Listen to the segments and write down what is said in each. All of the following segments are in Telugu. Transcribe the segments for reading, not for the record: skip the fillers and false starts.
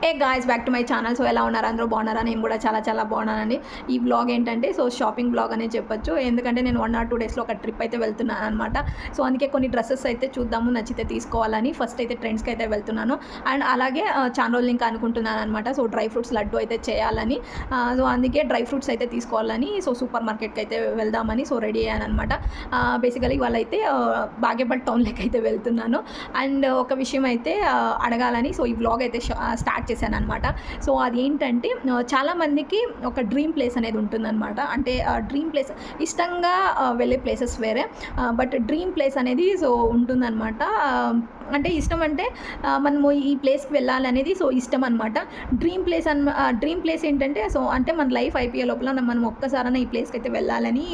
A guys back to my channel. So ఎలా ఉన్నారు అందరూ బాగున్నారా? నేను కూడా చాలా చాలా బాగున్నానండి. ఈ వ్లాగ్ ఏంటంటే షాపింగ్ వ్లాగ్ అనే చెప్పొచ్చు. ఎందుకంటే నేను 1 or 2 డేస్లో ఒక ట్రిప్ అయితే వెళ్తున్నాను అనమాట. సో అందుకే కొన్ని డ్రెస్సెస్ అయితే చూద్దాము, నచ్చితే తీసుకోవాలని ఫస్ట్ అయితే ట్రెండ్స్కి అయితే వెళ్తున్నాను. అండ్ అలాగే చాలా రోజులు ఇంకా అనుకుంటున్నాను అనమాట. సో డ్రై ఫ్రూట్స్ లడ్డు అయితే చేయాలని, సో అందుకే డ్రై ఫ్రూట్స్ అయితే తీసుకోవాలని సూపర్ మార్కెట్కి అయితే వెళ్దామని రెడీ అయ్యాను అనమాట. బేసికలీ వాళ్ళైతే బాగేపల్లి టౌన్లోకి అయితే వెళ్తున్నాను. అండ్ ఒక విషయం అయితే అడగాలని ఈ వ్లాగ్ అయితే స్టార్ట్ చేశాను అనమాట. సో అది ఏంటంటే చాలామందికి ఒక డ్రీమ్ ప్లేస్ అనేది ఉంటుందన్నమాట. అంటే డ్రీమ్ ప్లేస్ ఇష్టంగా వెళ్ళే ప్లేసెస్ వేరే, బట్ డ్రీమ్ ప్లేస్ అనేది ఉంటుందన్నమాట. అంటే ఇష్టం అంటే మనము ఈ ప్లేస్కి వెళ్ళాలి అనేది ఇష్టం అనమాట. డ్రీమ్ ప్లేస్ ఏంటంటే అంటే మన లైఫ్ అయిపోయే లోపల మనం ఒక్కసారైనా ఈ ప్లేస్కి అయితే వెళ్ళాలని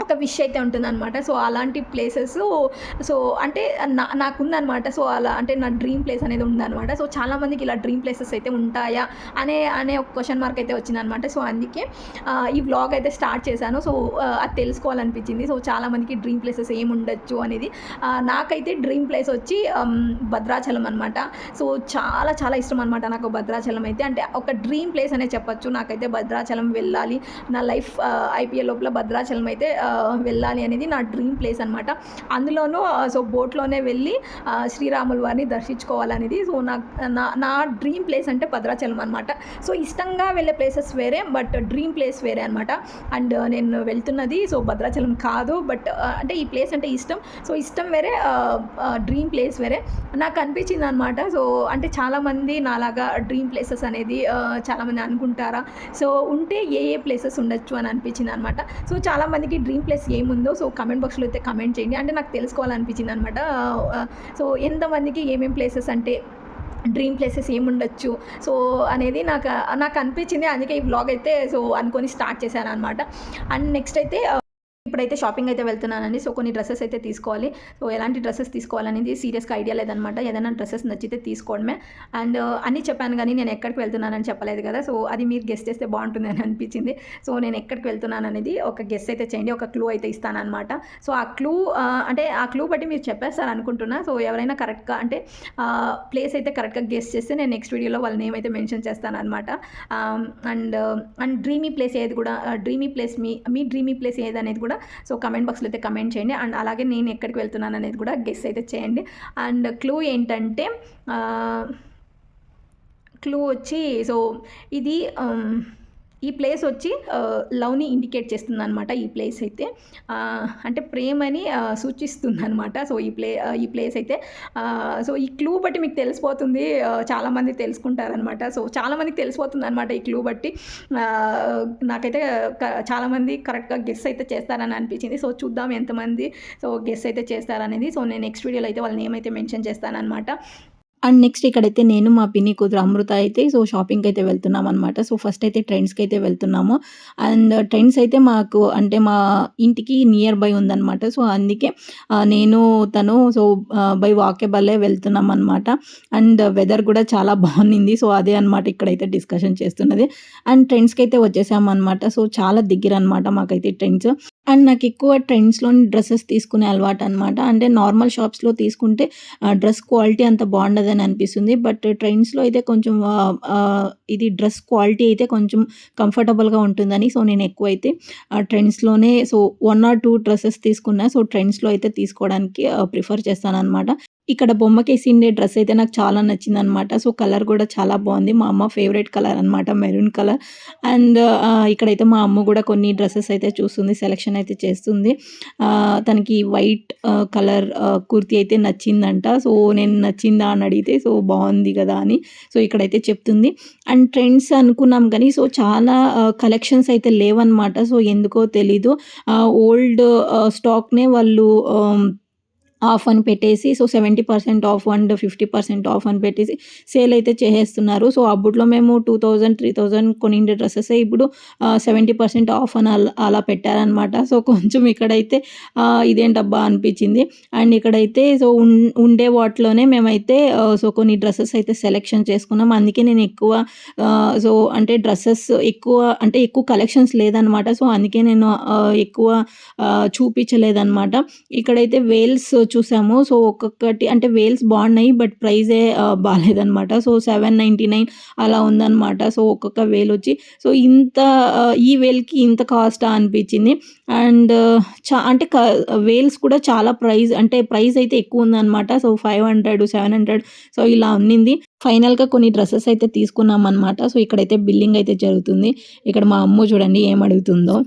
ఒక విష్ అయితే ఉంటుందన్నమాట. సో అలాంటి ప్లేసెస్ అంటే నాకుందనమాట. సో అలా అంటే నా డ్రీమ్ ప్లేస్ అనేది ఉందన్నమాట. సో చాలామందికి ఇలా డ్రీమ్ ప్లేసెస్ అయితే ఉంటాయా అనే ఒక క్వశ్చన్ మార్క్ అయితే వచ్చిందనమాట. సో అందుకే ఈ వ్లాగ్ అయితే స్టార్ట్ చేశాను. అది తెలుసుకోవాలనిపించింది. చాలామందికి డ్రీమ్ ప్లేసెస్ ఏముండొచ్చు అనేది. నాకైతే డ్రీమ్ ప్లేస్ వచ్చి భద్రాచలం అనమాట. సో చాలా చాలా ఇష్టం అనమాట నాకు భద్రాచలం అయితే. అంటే ఒక డ్రీమ్ ప్లేస్ అనే చెప్పొచ్చు. నాకైతే భద్రాచలం వెళ్ళాలి, నా లైఫ్ అయిపోయే లోపల భద్రాచలం అయితే వెళ్ళాలి అనేది నా డ్రీమ్ ప్లేస్ అనమాట. అందులోనూ బోట్లోనే వెళ్ళి శ్రీరాముల వారిని దర్శించుకోవాలనేది నా డ్రీమ్ ప్లేస్ అంటే భద్రాచలం అనమాట. ఇష్టంగా వెళ్ళే ప్లేసెస్ వేరే, బట్ డ్రీమ్ ప్లేస్ వేరే అనమాట. అండ్ నేను వెళ్తున్నది భద్రాచలం కాదు, బట్ అంటే ఈ ప్లేస్ అంటే ఇష్టం వేరే, డ్రీమ్ ప్లేస్ వేరే నాకు అనిపించింది అనమాట. అంటే చాలామంది నాలాగా డ్రీమ్ ప్లేసెస్ అనేది చాలామంది అనుకుంటారా, ఉంటే ఏ ప్లేసెస్ ఉండొచ్చు అని అనిపించింది అనమాట. చాలామందికి డ్రీమ్ ప్లేస్ ఏముందో కమెంట్ బాక్స్లో అయితే కమెంట్ చేయండి. అంటే నాకు తెలుసుకోవాలనిపించింది అనమాట. ఎంతమందికి ఏమేమి ప్లేసెస్ అంటే డ్రీమ్ ప్లేసెస్ ఏముండొచ్చు అనేది నాకు అనిపించింది. అందుకే ఈ వ్లాగ్ అయితే అనుకొని స్టార్ట్ చేశాను అనమాట. అండ్ నెక్స్ట్ అయితే ఇప్పుడైతే షాపింగ్ అయితే వెళ్తున్నానండి. కొన్ని డ్రెస్సెస్ అయితే తీసుకోవాలి. ఎలాంటి డ్రెస్సెస్ తీసుకోవాలనేది సీరియస్గా ఐడియా లేదనమాట. ఏదైనా డ్రెస్సెస్ నచ్చితే తీసుకోవడమే. అండ్ అన్నీ చెప్పాను కానీ నేను ఎక్కడికి వెళ్తున్నానని చెప్పలేదు కదా. అది మీరు గెస్ చేస్తే బాగుంటుంది అని అనిపించింది. నేను ఎక్కడికి వెళ్తున్నాను అనేది ఒక గెస్ అయితే చేయండి. ఒక క్లూ అయితే ఇస్తానమాట. ఆ క్లూ బట్టి మీరు చెప్పేస్తారు అనుకుంటున్నా. ఎవరైనా కరెక్ట్గా అంటే ప్లేస్ అయితే కరెక్ట్గా గెస్ చేస్తే నేను నెక్స్ట్ వీడియోలో వాళ్ళ నేమ్ అయితే మెన్షన్ చేస్తాను అనమాట. అండ్ డ్రీమీ ప్లేస్ ఏది కూడా మీ డ్రీమీ ప్లేస్ ఏది అనేది కూడా కమెంట్ బాక్స్లో అయితే కమెంట్ చేయండి. అండ్ అలాగే నేను ఎక్కడికి వెళ్తున్నాను అనేది కూడా గెస్ అయితే చేయండి. అండ్ క్లూ ఏంటంటే వచ్చి ఇది ఈ ప్లేస్ వచ్చి లవ్ని ఇండికేట్ చేస్తుంది అనమాట. ఈ ప్లేస్ అయితే అంటే ప్రేమని సూచిస్తుంది అనమాట. ఈ ప్లేస్ అయితే ఈ క్లూ బట్టి మీకు తెలిసిపోతుంది. చాలామంది తెలుసుకుంటారనమాట. చాలామందికి తెలిసిపోతుంది అనమాట ఈ క్లూ బట్టి. నాకైతే చాలామంది కరెక్ట్గా గెస్ అయితే చేస్తారని అనిపించింది. చూద్దాం ఎంతమంది గెస్ అయితే చేస్తారనేది. నేను నెక్స్ట్ వీడియోలో అయితే వాళ్ళ నేమ్ అయితే మెన్షన్ చేస్తానన్నమాట. అండ్ నెక్స్ట్ ఇక్కడైతే నేను మా పిన్ని కూతురు అమృత అయితే షాపింగ్కి అయితే వెళ్తున్నాం అనమాట. ఫస్ట్ అయితే ట్రెండ్స్కి అయితే వెళ్తున్నాము. అండ్ ట్రెండ్స్ అయితే మాకు అంటే మా ఇంటికి నియర్ బై ఉందన్నమాట. అందుకే నేను తను బై వాకేబుల్లే వెళ్తున్నాం అనమాట. అండ్ వెదర్ కూడా చాలా బాగుంది. అదే అనమాట ఇక్కడైతే డిస్కషన్ చేస్తున్నది. అండ్ ట్రెండ్స్కి అయితే వచ్చేసామన్నమాట. చాలా దగ్గర అనమాట మాకైతే ట్రెండ్స్. అండ్ నాకు ఎక్కువ ట్రెండ్స్లోని డ్రెస్సెస్ తీసుకునే అలవాటు అనమాట. అంటే నార్మల్ షాప్స్లో తీసుకుంటే డ్రెస్ క్వాలిటీ అంత బాగుండదని అనిపిస్తుంది. బట్ ట్రెండ్స్లో అయితే కొంచెం ఇది డ్రెస్ క్వాలిటీ అయితే కొంచెం కంఫర్టబుల్గా ఉంటుందని నేను ఎక్కువ అయితే ట్రెండ్స్లోనే 1 or 2 డ్రెస్సెస్ తీసుకున్నా. ట్రెండ్స్లో అయితే తీసుకోవడానికి ప్రిఫర్ చేస్తాను అనమాట. ఇక్కడ బొమ్మకేసిండే డ్రెస్ అయితే నాకు చాలా నచ్చిందనమాట. కలర్ కూడా చాలా బాగుంది. మా అమ్మ ఫేవరెట్ కలర్ అనమాట, మెరూన్ కలర్. అండ్ ఇక్కడైతే మా అమ్మ కూడా కొన్ని డ్రెస్సెస్ అయితే చూస్తుంది, సెలెక్షన్ అయితే చేస్తుంది. తనకి వైట్ కలర్ కుర్తీ అయితే నచ్చిందంట. నేను నచ్చిందా అని అడిగితే బాగుంది కదా అని ఇక్కడైతే చెప్తుంది. అండ్ ట్రెండ్స్ అనుకున్నాం కానీ చాలా కలెక్షన్స్ అయితే లేవన్నమాట. ఎందుకో తెలీదు. ఓల్డ్ స్టాక్నే వాళ్ళు ఆఫ్ అని పెట్టేసి 70% ఆఫ్ అండ్ 50% ఆఫ్ అని పెట్టేసి సేల్ అయితే చేసేస్తున్నారు. అప్పట్లో మేము 2000, 3000 కొనిండే డ్రెస్సెస్ ఇప్పుడు 70% ఆఫ్ అని అలా పెట్టారనమాట. కొంచెం ఇక్కడైతే ఇదేంటబ్బా అనిపించింది. అండ్ ఇక్కడైతే ఉండే వాటిలోనే మేమైతే కొన్ని డ్రెస్సెస్ అయితే సెలెక్షన్ చేసుకున్నాం. అందుకే నేను ఎక్కువ అంటే డ్రెస్సెస్ ఎక్కువ కలెక్షన్స్ లేదనమాట. అందుకే నేను ఎక్కువ చూపించలేదన్నమాట. ఇక్కడైతే వేల్స్ చూసాము. సో ఒక్కొక్కటి అంటే వేల్స్ బాగున్నాయి, బట్ ప్రైజే బాగాలేదనమాట. సో 799 అలా ఉందన్నమాట. సో ఒక్కొక్క వేల్ వచ్చి సో ఇంత ఈ వేల్కి ఇంత కాస్టా అనిపించింది. అండ్ అంటే వేల్స్ కూడా చాలా ప్రైస్ అయితే ఎక్కువ ఉందన్నమాట. సో 500, 700 సో ఇలా ఉన్నింది. ఫైనల్‌గా కొన్ని డ్రెసెస్ అయితే తీసుకున్నామనమాట. సో ఇక్కడైతే బిల్లింగ్ అయితే జరుగుతుంది. ఇక్కడ మా అమ్మ చూడండి ఏం అడుగుతుందో.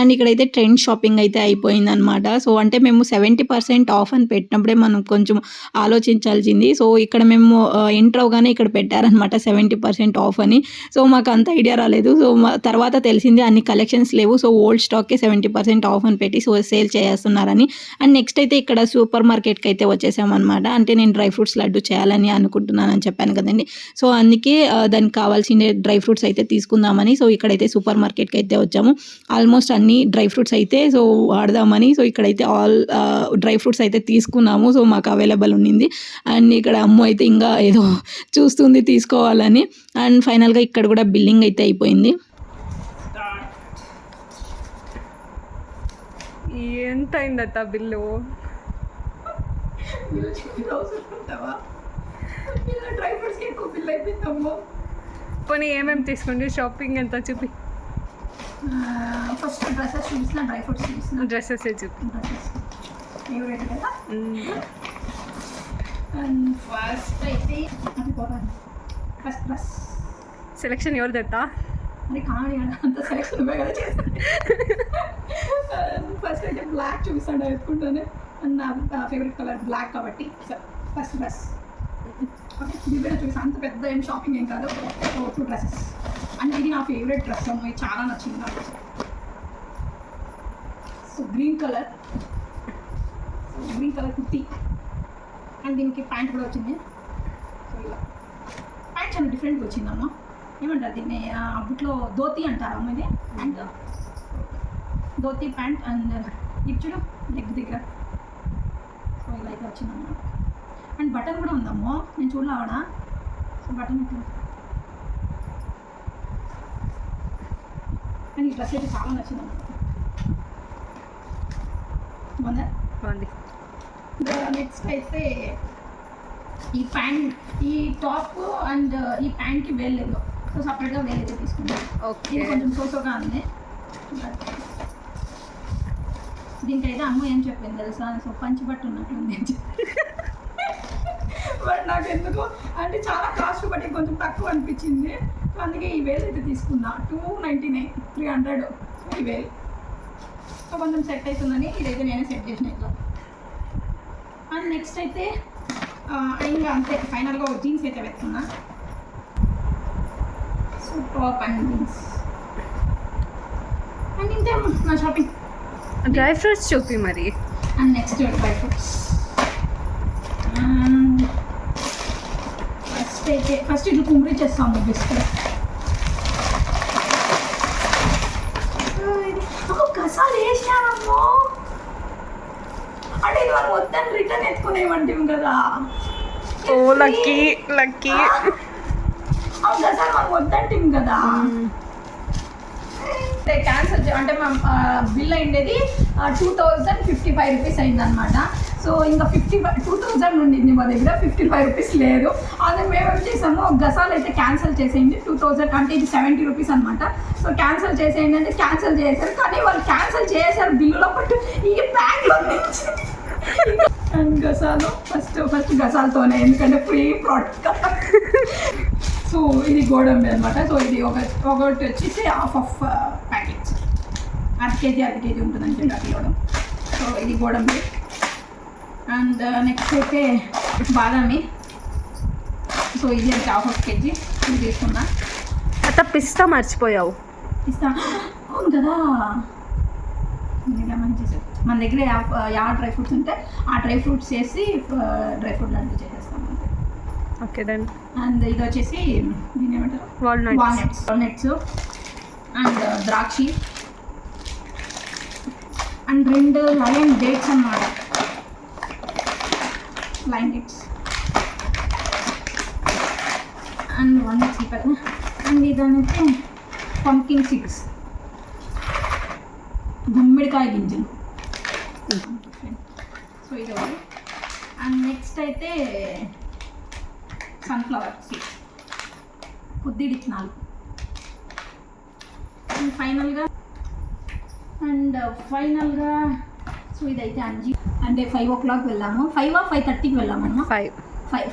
అండ్ ఇక్కడైతే ట్రెండ్ షాపింగ్ అయితే అయిపోయిందనమాట. సో అంటే మేము 70% ఆఫ్ అని పెట్టినప్పుడే మనం కొంచెం ఆలోచించాల్సింది. సో ఇక్కడ మేము ఎంటర్ అవ్వగానే ఇక్కడ పెట్టారనమాట 70% ఆఫ్ అని. సో మాకు అంత ఐడియా రాలేదు. సో తర్వాత తెలిసింది అన్ని కలెక్షన్స్ లేవు. సో ఓల్డ్ స్టాక్కే 70% ఆఫ్ అని పెట్టి సో సేల్ చేస్తున్నారని. అండ్ నెక్స్ట్ అయితే ఇక్కడ సూపర్ మార్కెట్కి అయితే వచ్చేసామన్నమాట. అంటే నేను డ్రై ఫ్రూట్స్ లడ్డు చేయాలని అనుకుంటున్నానని చెప్పాను కదండి. సో అందుకే దానికి కావాల్సిన డ్రై ఫ్రూట్స్ అయితే తీసుకుందామని సో ఇక్కడైతే సూపర్ మార్కెట్కి అయితే వచ్చాము. ఆల్మోస్ట్ అన్ని డ్రై ఫ్రూట్స్ అయితే సో వాడదామని సో ఇక్కడైతే ఆల్ డ్రై ఫ్రూట్స్ అయితే తీసుకున్నాము. సో మాకు అవైలబుల్ ఉన్నింది. అండ్ ఇక్కడ అమ్మ అయితే ఇంకా ఏదో చూస్తుంది తీసుకోవాలని. అండ్ ఫైనల్గా ఇక్కడ కూడా బిల్లింగ్ అయితే అయిపోయింది. ఎంత అయిందట బిల్లు? పోనీ ఏమేమి తీసుకోండి, షాపింగ్ ఎంత చూపి. ఫస్ట్ డ్రెస్సెస్ చూసిన, డ్రై ఫ్రూట్స్ చూసిన. డ్రెస్సెస్ చూపి. ఫేవరెట్ కదా. అండ్ ఫస్ట్ అయితే ఫస్ట్ డ్రెస్ సెలెక్షన్ ఎవరు తెత్తా? అది కామెడీ అంత సెలెక్షన్ కదా చేస్తాను. ఫస్ట్ అయితే బ్లాక్ చూపిస్తాడు ఎత్తుకుంటానే. అండ్ నా ఫేవరెట్ కలర్ బ్లాక్ కాబట్టి ఫస్ట్ డ్రెస్. ఓకే, ఇది చూసి అంత పెద్ద ఏం షాపింగ్ ఏం కాదు. 2 డ్రెస్సెస్. అండ్ ఇది నా ఫేవరెట్ డ్రెస్ అమ్మ, ఇది చాలా నచ్చింది నాకు. So green colour kurti. And దీనికి ప్యాంట్ కూడా వచ్చింది. సో ఇలా ప్యాంట్ చాలా డిఫరెంట్గా వచ్చిందమ్మ. ఏమంటారు దీన్ని, అప్పట్లో ధోతి అంటారు అమ్మ ఇది. అండ్ ధోతి ప్యాంట్ అండ్ ఇచ్చుడు లెగ్ దగ్గర. సో ఇలా అయితే వచ్చిందమ్మా. అండ్ బటన్ కూడా ఉందమ్మో, నేను చూడలేవాడా. సో బటన్ ఇట్లా. అండ్ ఈ డ్రెస్ అయితే చాలా నచ్చిందమ్మా. బాగుందా? బాగుంది. నెక్స్ట్ అయితే ఈ ప్యాంట్, ఈ టాప్ అండ్ ఈ ప్యాంట్కి వేయలేదు. సో సపరేట్గా వేలైతే తీసుకున్నాను. ఓకే, ఇది కొంచెం సోసోగా ఉంది. దీనికైతే అమ్మ ఏం చెప్పింది తెలుసా, సో పంచి బట్ట ఉన్నట్లుంది అని చెప్పి. బట్ నాకు ఎందుకు అంటే చాలా కాస్ట్ బట్టి కొంచెం తక్కువ అనిపించింది. సో అందుకే ఈ వేలు అయితే తీసుకున్నా. 299, 300 ఈ వేలు. సో కొంచెం సెట్ అవుతుందని ఇదైతే నేనే సెట్ చేసిన ఇట్లా. అండ్ నెక్స్ట్ అయితే ఇంకా అంతే ఫైనల్గా జీన్స్ అయితే పెట్టుకున్నా. So top and jeans and ఇంతే నా షాపింగ్. డ్రై ఫ్రూట్స్ చూపి మరి. And next dry fruits. First ఇట్లా కుమ్మరి చేస్తాము బెస్ట్. కసాలు వేసినానమ్మో. అంటే ఇది మనం వద్దని రిటర్న్ ఎత్తుకునేవంటివి కదా. ఓ లక్కీ లక్కీ. కసాలు మనం వద్దంటివి కదా. క్యాన్సల్ అంటే మా బిల్ అయిండేది 2055 రూపీస్ అయిందనమాట. సో ఇంకా 2000 ఉండింది మా దగ్గర, 55 రూపీస్ లేదు. అదే మేమేం చేసాము, గసాలు అయితే క్యాన్సిల్ చేసేయండి 2000 అంటే ఇది 70 రూపీస్ అనమాట. సో క్యాన్సిల్ చేసేయండి అంటే క్యాన్సిల్ చేశారు. కానీ వాళ్ళు క్యాన్సిల్ చేశారు బిల్లులో పట్టు ఈ బ్యాగ్లో నుంచి. అండ్ గసాలు ఫస్ట్ గసాలతోనే, ఎందుకంటే ఫ్రీ ప్రోడక్ట్. సో ఇది గోడంబి అనమాట. సో ఇది ఒకటి వచ్చేసి ½ ప్యాకెట్స్, అర్ధ కేజీ ఉంటుందని చెప్పి అట్లా ఇవ్వడం. సో ఇది గోడంబి. అండ్ నెక్స్ట్ అయితే బాదామి. సో ఇది అయితే ½ కేజీ ఇది తీసుకున్నా. అట్లా పిస్తా మర్చిపోయావు. పిస్తా అవును కదా, మంచి మన దగ్గర యా డ్రై ఫ్రూట్స్ ఉంటే ఆ డ్రై ఫ్రూట్స్ చేసి డ్రై ఫ్రూట్ లాంటివి చేసేస్తాం అంతే. Okay done. అండ్ ఇది వచ్చేసి దీన్ని ఏమంటారు, వాల్నట్స్ అండ్ ద్రాక్షి అండ్ 2 లయన్ డేట్స్ అన్నమాట. లైన్ డేట్స్ అండ్ 1 సీపర్. అండ్ ఇదనైతే పంకిన్ సీడ్స్ గుమ్మిడికాయ గింజలు. సో ఇది ఒకటి. అండ్ నెక్స్ట్ అయితే సన్ఫ్లవర్ సీడ్స్, కొద్దిడి విత్తనాలు. అండ్ ఫైనల్గా సో ఇదైతే అంజీ. అంటే 5 o'clock వెళ్ళాము, 5:30కి వెళ్ళామమ్మా.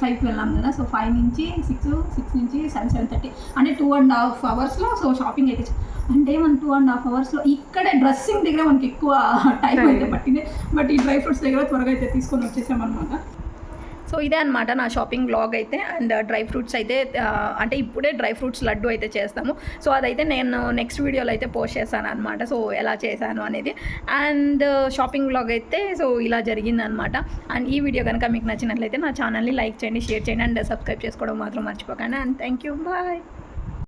5కి వెళ్ళాం కదా. సో 5 నుంచి 6 నుంచి 7:30 అంటే 2.5 hours సో షాపింగ్ అయితే అంటే మనం 2.5 hours ఇక్కడే డ్రెస్సింగ్ దగ్గర మనకి ఎక్కువ టైం అయితే పట్టింది. బట్ ఈ డ్రై ఫ్రూట్స్ దగ్గర త్వరగా అయితే తీసుకొని వచ్చేసామన్నమాట. సో ఇదే అనమాట నా షాపింగ్ బ్లాగ్ అయితే. అండ్ డ్రై ఫ్రూట్స్ అయితే అంటే ఇప్పుడే డ్రై ఫ్రూట్స్ లడ్డు అయితే చేస్తాము. సో అదైతే నేను నెక్స్ట్ వీడియోలో అయితే పోస్ట్ చేస్తాను అనమాట. సో ఎలా చేశాను అనేది. అండ్ షాపింగ్ బ్లాగ్ అయితే సో ఇలా జరిగిందనమాట. అండ్ ఈ వీడియో కనుక మీకు నచ్చినట్లయితే నా ఛానల్ని లైక్ చేయండి, షేర్ చేయండి అండ్ సబ్స్క్రైబ్ చేసుకోవడం మాత్రం మర్చిపోకండి. And thank you, bye.